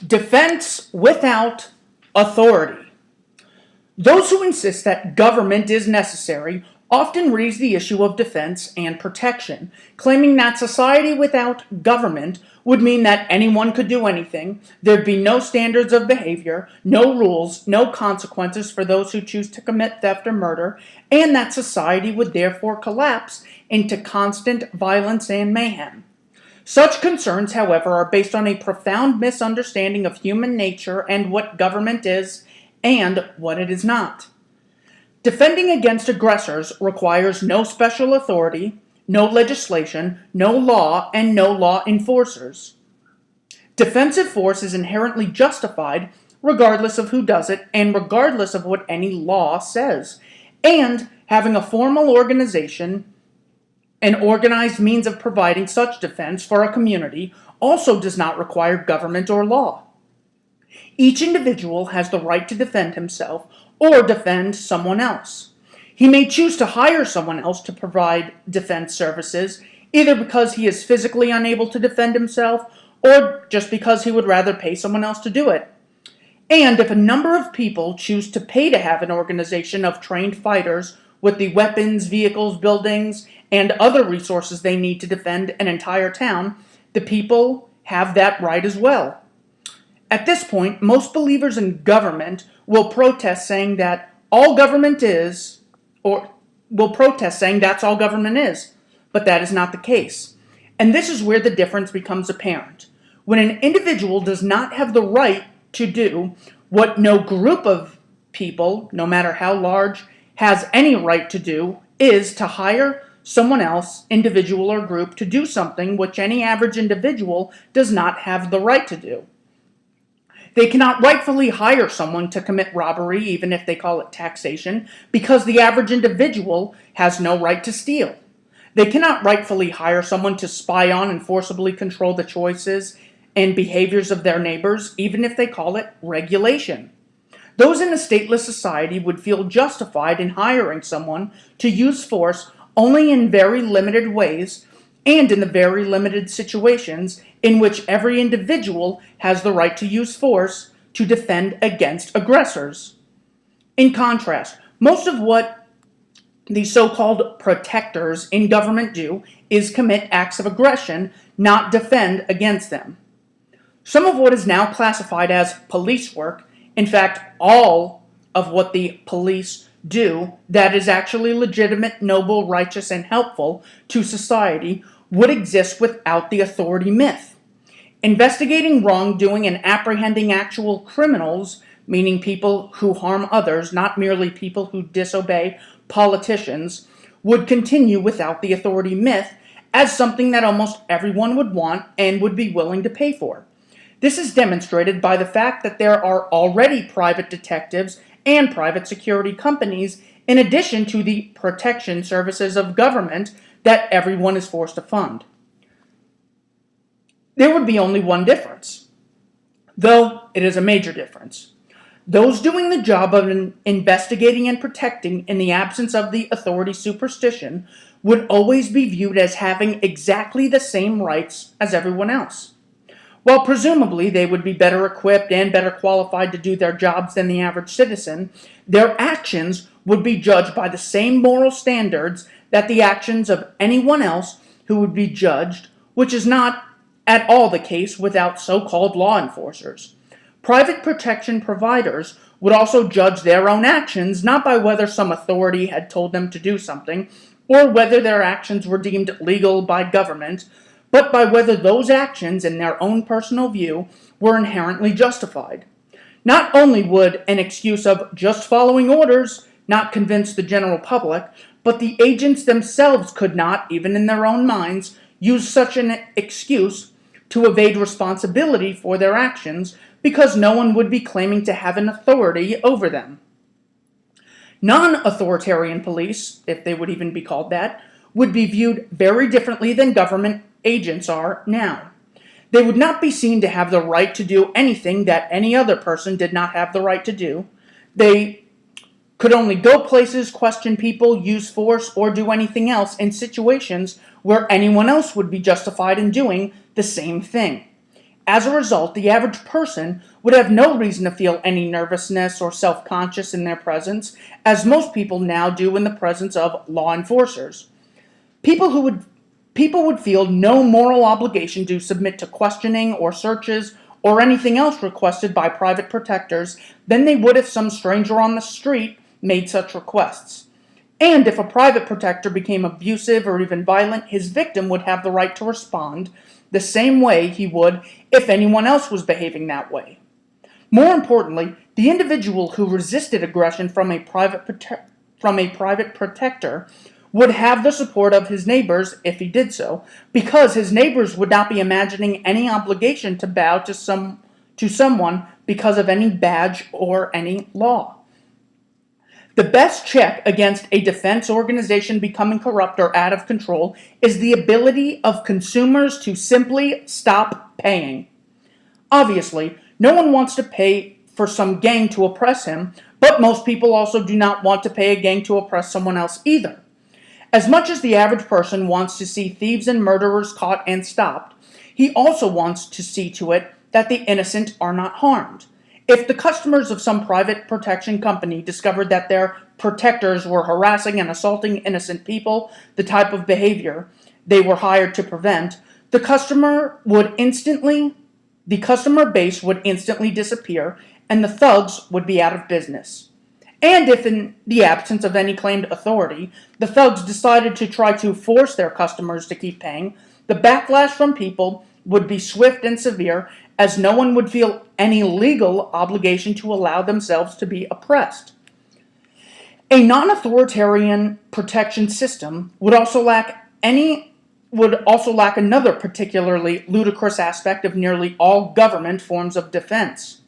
Defense without authority. Those who insist that government is necessary often raise the issue of defense and protection, claiming that society without government would mean that anyone could do anything, there'd be no standards of behavior, no rules, no consequences for those who choose to commit theft or murder, and that society would therefore collapse into constant violence and mayhem. Such concerns, however, are based on a profound misunderstanding of human nature and what government is and what it is not. Defending against aggressors requires no special authority, no legislation, no law, and no law enforcers. Defensive force is inherently justified regardless of who does it and regardless of what any law says. And having a formal organization, an organized means of providing such defense for a community, also does not require government or law. Each individual has the right to defend himself or defend someone else. He may choose to hire someone else to provide defense services, either because he is physically unable to defend himself or just because he would rather pay someone else to do it. And if a number of people choose to pay to have an organization of trained fighters with the weapons, vehicles, buildings, and other resources they need to defend an entire town, the people have that right as well. At this point, most believers in government will protest saying that all government is, or will protest saying that's all government is, but that is not the case. And this is where the difference becomes apparent. When an individual does not have the right to do what no group of people, no matter how large, has any right to do, is to hire someone else, individual or group, to do something which any average individual does not have the right to do. They cannot rightfully hire someone to commit robbery, even if they call it taxation, because the average individual has no right to steal. They cannot rightfully hire someone to spy on and forcibly control the choices and behaviors of their neighbors, even if they call it regulation. Those in a stateless society would feel justified in hiring someone to use force only in very limited ways and in the very limited situations in which every individual has the right to use force to defend against aggressors. In contrast, most of what the so-called protectors in government do is commit acts of aggression, not defend against them. Some of what is now classified as police work, in fact, all of what the police do that is actually legitimate, noble, righteous, and helpful to society would exist without the authority myth. Investigating wrongdoing and apprehending actual criminals, meaning people who harm others, not merely people who disobey politicians, would continue without the authority myth as something that almost everyone would want and would be willing to pay for. This is demonstrated by the fact that there are already private detectives and private security companies in addition to the protection services of government that everyone is forced to fund. There would be only one difference, though it is a major difference. Those doing the job of investigating and protecting in the absence of the authority superstition would always be viewed as having exactly the same rights as everyone else. While presumably they would be better equipped and better qualified to do their jobs than the average citizen, their actions would be judged by the same moral standards that the actions of anyone else who would be judged, which is not at all the case without so-called law enforcers. Private protection providers would also judge their own actions not by whether some authority had told them to do something or whether their actions were deemed legal by government, but by whether those actions, in their own personal view, were inherently justified. Not only would an excuse of just following orders not convince the general public, but the agents themselves could not, even in their own minds, use such an excuse to evade responsibility for their actions because no one would be claiming to have an authority over them. Non-authoritarian police, if they would even be called that, would be viewed very differently than government agents are now. They would not be seen to have the right to do anything that any other person did not have the right to do. They could only go places, question people, use force, or do anything else in situations where anyone else would be justified in doing the same thing. As a result, the average person would have no reason to feel any nervousness or self-conscious in their presence, as most people now do in the presence of law enforcers. People would feel no moral obligation to submit to questioning or searches or anything else requested by private protectors than they would if some stranger on the street made such requests. And if a private protector became abusive or even violent, his victim would have the right to respond the same way he would if anyone else was behaving that way. More importantly, the individual who resisted aggression from a private protector would have the support of his neighbors if he did so, because his neighbors would not be imagining any obligation to bow to someone because of any badge or any law. The best check against a defense organization becoming corrupt or out of control is the ability of consumers to simply stop paying. Obviously, no one wants to pay for some gang to oppress him, but most people also do not want to pay a gang to oppress someone else either. As much as the average person wants to see thieves and murderers caught and stopped, he also wants to see to it that the innocent are not harmed. If the customers of some private protection company discovered that their protectors were harassing and assaulting innocent people, the type of behavior they were hired to prevent, the customer base would instantly disappear and the thugs would be out of business. And if, in the absence of any claimed authority, the thugs decided to try to force their customers to keep paying, the backlash from people would be swift and severe, as no one would feel any legal obligation to allow themselves to be oppressed. A non-authoritarian protection system would also lack another particularly ludicrous aspect of nearly all government forms of defense.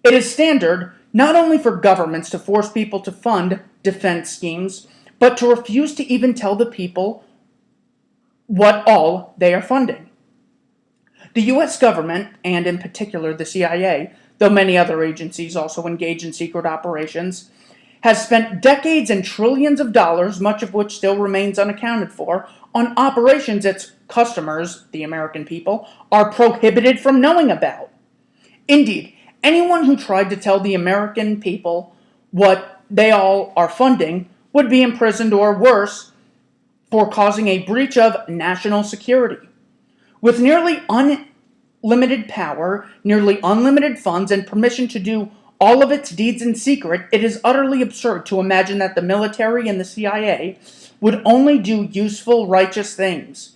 It is standard not only for governments to force people to fund defense schemes, but to refuse to even tell the people what all they are funding. The U.S. government, and in particular the CIA, though many other agencies also engage in secret operations, has spent decades and trillions of dollars, much of which still remains unaccounted for, on operations its customers, the American people, are prohibited from knowing about. Indeed, anyone who tried to tell the American people what they all are funding would be imprisoned or worse for causing a breach of national security. With nearly unlimited power, nearly unlimited funds, and permission to do all of its deeds in secret, it is utterly absurd to imagine that the military and the CIA would only do useful, righteous things.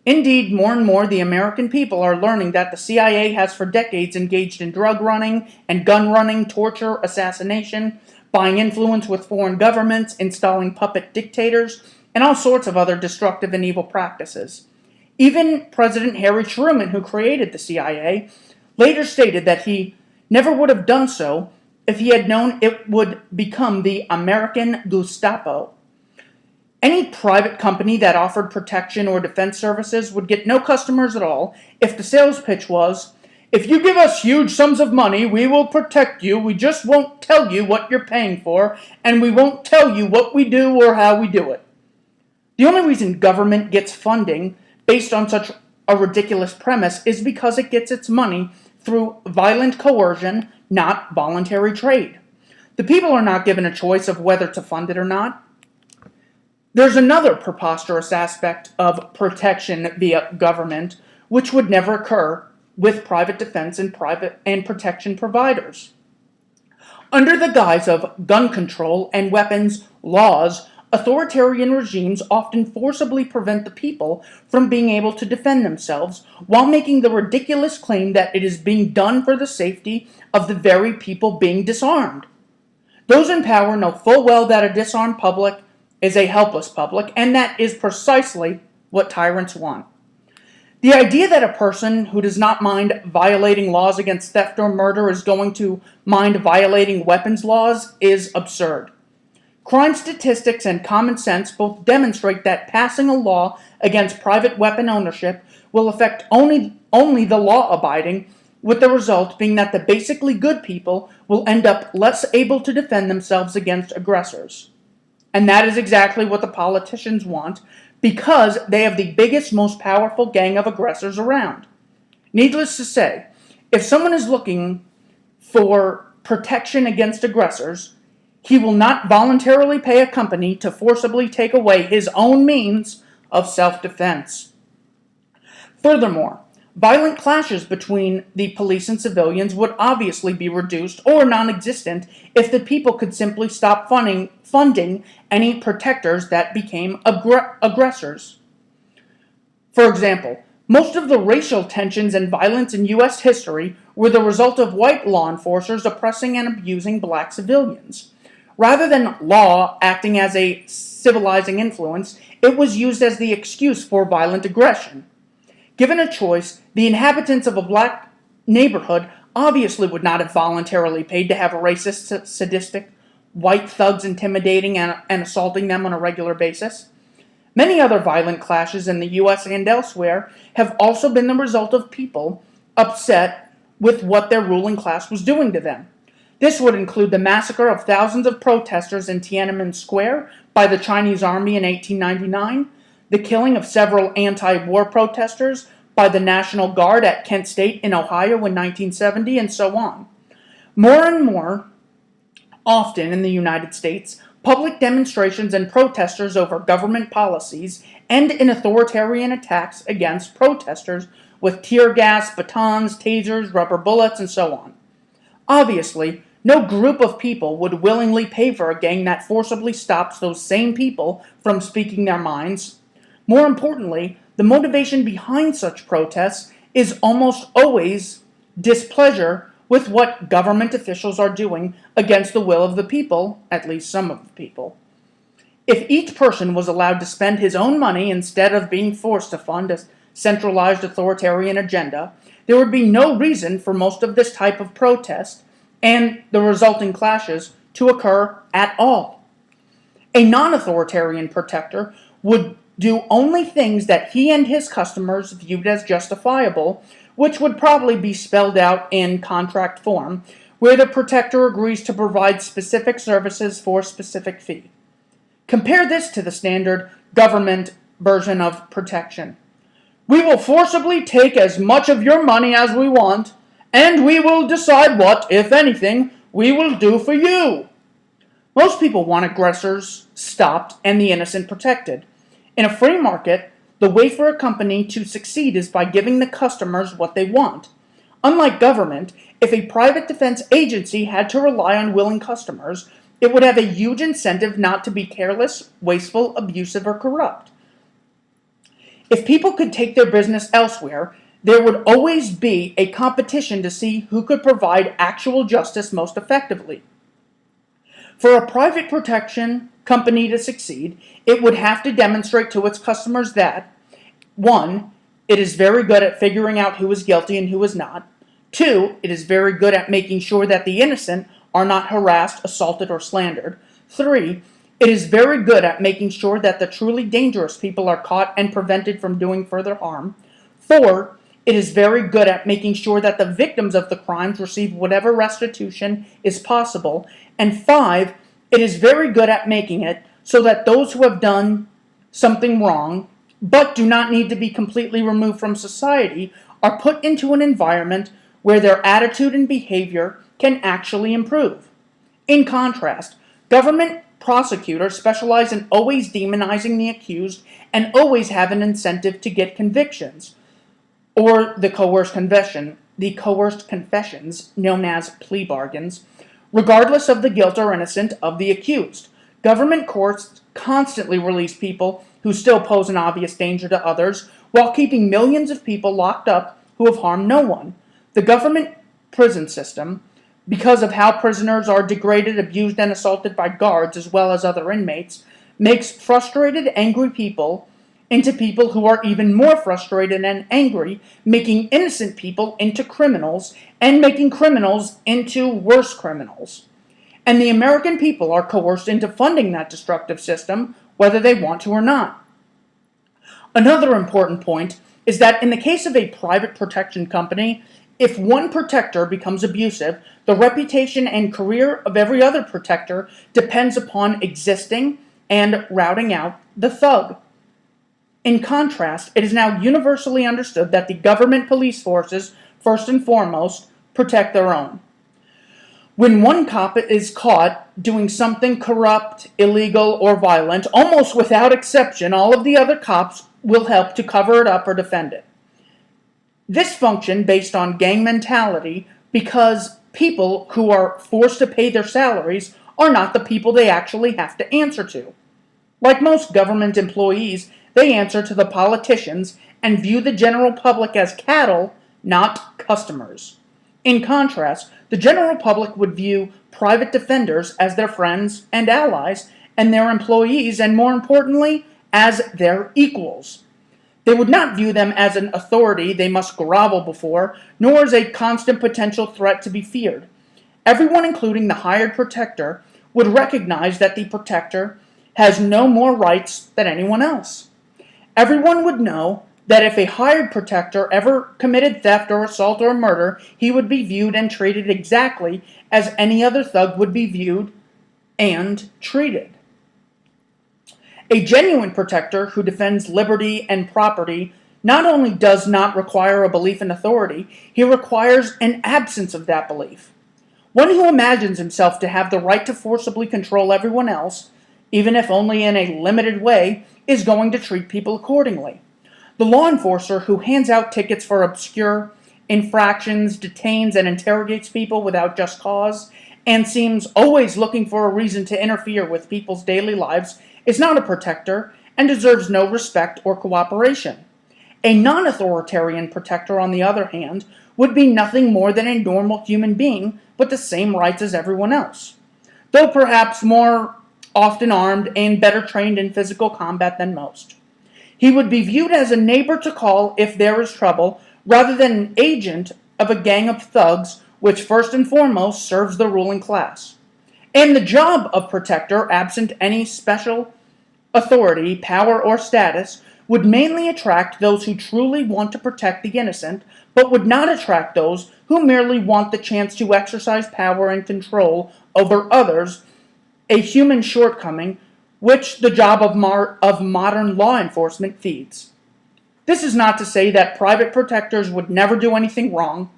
Indeed, more and more the American people are learning that the CIA has for decades engaged in drug running and gun running, torture, assassination, buying influence with foreign governments, installing puppet dictators, and all sorts of other destructive and evil practices. Even President Harry Truman, who created the CIA, later stated that he never would have done so if he had known it would become the American Gestapo. Any private company that offered protection or defense services would get no customers at all if the sales pitch was, "If you give us huge sums of money, we will protect you. We just won't tell you what you're paying for, and we won't tell you what we do or how we do it." The only reason government gets funding based on such a ridiculous premise is because it gets its money through violent coercion, not voluntary trade. The people are not given a choice of whether to fund it or not. There's another preposterous aspect of protection via government which would never occur with private defense and protection providers. Under the guise of gun control and weapons laws, authoritarian regimes often forcibly prevent the people from being able to defend themselves while making the ridiculous claim that it is being done for the safety of the very people being disarmed. Those in power know full well that a disarmed public is a helpless public, and that is precisely what tyrants want. The idea that a person who does not mind violating laws against theft or murder is going to mind violating weapons laws is absurd. Crime statistics and common sense both demonstrate that passing a law against private weapon ownership will affect only the law-abiding, with the result being that the basically good people will end up less able to defend themselves against aggressors. And that is exactly what the politicians want, because they have the biggest, most powerful gang of aggressors around. Needless to say, if someone is looking for protection against aggressors, he will not voluntarily pay a company to forcibly take away his own means of self-defense. Furthermore, violent clashes between the police and civilians would obviously be reduced or non-existent if the people could simply stop funding any protectors that became aggressors. For example, most of the racial tensions and violence in U.S. history were the result of white law enforcers oppressing and abusing black civilians. Rather than law acting as a civilizing influence, it was used as the excuse for violent aggression. Given a choice, the inhabitants of a black neighborhood obviously would not have voluntarily paid to have racist, sadistic, white thugs intimidating and assaulting them on a regular basis. Many other violent clashes in the U.S. and elsewhere have also been the result of people upset with what their ruling class was doing to them. This would include the massacre of thousands of protesters in Tiananmen Square by the Chinese army in 1899, the killing of several anti-war protesters by the National Guard at Kent State in Ohio in 1970, and so on. More and more often in the United States, public demonstrations and protesters over government policies end in authoritarian attacks against protesters with tear gas, batons, tasers, rubber bullets, and so on. Obviously, no group of people would willingly pay for a gang that forcibly stops those same people from speaking their minds. More importantly, the motivation behind such protests is almost always displeasure with what government officials are doing against the will of the people, at least some of the people. If each person was allowed to spend his own money instead of being forced to fund a centralized authoritarian agenda, there would be no reason for most of this type of protest and the resulting clashes to occur at all. A non-authoritarian protector would do only things that he and his customers viewed as justifiable, which would probably be spelled out in contract form, where the protector agrees to provide specific services for a specific fee. Compare this to the standard government version of protection. We will forcibly take as much of your money as we want, and we will decide what, if anything, we will do for you. Most people want aggressors stopped and the innocent protected. In a free market, the way for a company to succeed is by giving the customers what they want. Unlike government, if a private defense agency had to rely on willing customers, it would have a huge incentive not to be careless, wasteful, abusive, or corrupt. If people could take their business elsewhere, there would always be a competition to see who could provide actual justice most effectively. For a private protection company to succeed, it would have to demonstrate to its customers that 1. It is very good at figuring out who is guilty and who is not. 2. It is very good at making sure that the innocent are not harassed, assaulted, or slandered. 3. It is very good at making sure that the truly dangerous people are caught and prevented from doing further harm. 4. It is very good at making sure that the victims of the crimes receive whatever restitution is possible. And 5. It is very good at making it so that those who have done something wrong but do not need to be completely removed from society are put into an environment where their attitude and behavior can actually improve. In contrast, government prosecutors specialize in always demonizing the accused and always have an incentive to get convictions, or the coerced confessions known as plea bargains, regardless of the guilt or innocence of the accused. Government courts constantly release people who still pose an obvious danger to others, while keeping millions of people locked up who have harmed no one. The government prison system, because of how prisoners are degraded, abused, and assaulted by guards as well as other inmates, makes frustrated, angry people into people who are even more frustrated and angry, making innocent people into criminals and making criminals into worse criminals. And the American people are coerced into funding that destructive system, whether they want to or not. Another important point is that in the case of a private protection company, if one protector becomes abusive, the reputation and career of every other protector depends upon existing and routing out the thug. In contrast, it is now universally understood that the government police forces, first and foremost, protect their own. When one cop is caught doing something corrupt, illegal, or violent, almost without exception, all of the other cops will help to cover it up or defend it. This function based on gang mentality because people who are forced to pay their salaries are not the people they actually have to answer to. Like most government employees, they answer to the politicians and view the general public as cattle, not customers. In contrast, the general public would view private defenders as their friends and allies, and their employees, and more importantly, as their equals. They would not view them as an authority they must grovel before, nor as a constant potential threat to be feared. Everyone, including the hired protector, would recognize that the protector has no more rights than anyone else. Everyone would know that if a hired protector ever committed theft or assault or murder, he would be viewed and treated exactly as any other thug would be viewed and treated. A genuine protector who defends liberty and property not only does not require a belief in authority, he requires an absence of that belief. One who imagines himself to have the right to forcibly control everyone else, even if only in a limited way, is going to treat people accordingly. The law enforcer who hands out tickets for obscure infractions, detains and interrogates people without just cause, and seems always looking for a reason to interfere with people's daily lives is not a protector and deserves no respect or cooperation. A non-authoritarian protector, on the other hand, would be nothing more than a normal human being with the same rights as everyone else, though perhaps more often armed and better trained in physical combat than most. He would be viewed as a neighbor to call if there is trouble, rather than an agent of a gang of thugs which first and foremost serves the ruling class. And the job of protector, absent any special authority, power, or status, would mainly attract those who truly want to protect the innocent, but would not attract those who merely want the chance to exercise power and control over others, a human shortcoming which the job of modern law enforcement feeds. This is not to say that private protectors would never do anything wrong.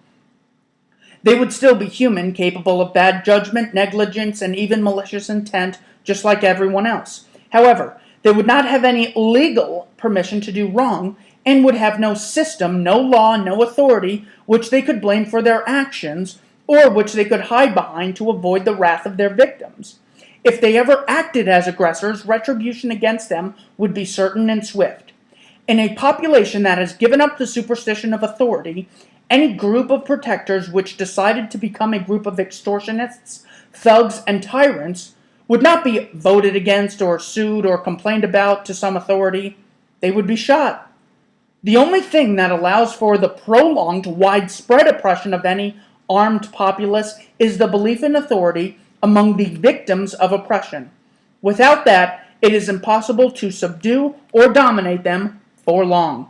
They would still be human, capable of bad judgment, negligence, and even malicious intent, just like everyone else. However, they would not have any legal permission to do wrong, and would have no system, no law, no authority which they could blame for their actions, or which they could hide behind to avoid the wrath of their victims. If they ever acted as aggressors, retribution against them would be certain and swift. In a population that has given up the superstition of authority, any group of protectors which decided to become a group of extortionists, thugs, and tyrants would not be voted against or sued or complained about to some authority. They would be shot. The only thing that allows for the prolonged, widespread oppression of any armed populace is the belief in authority among the victims of oppression. Without that, it is impossible to subdue or dominate them for long.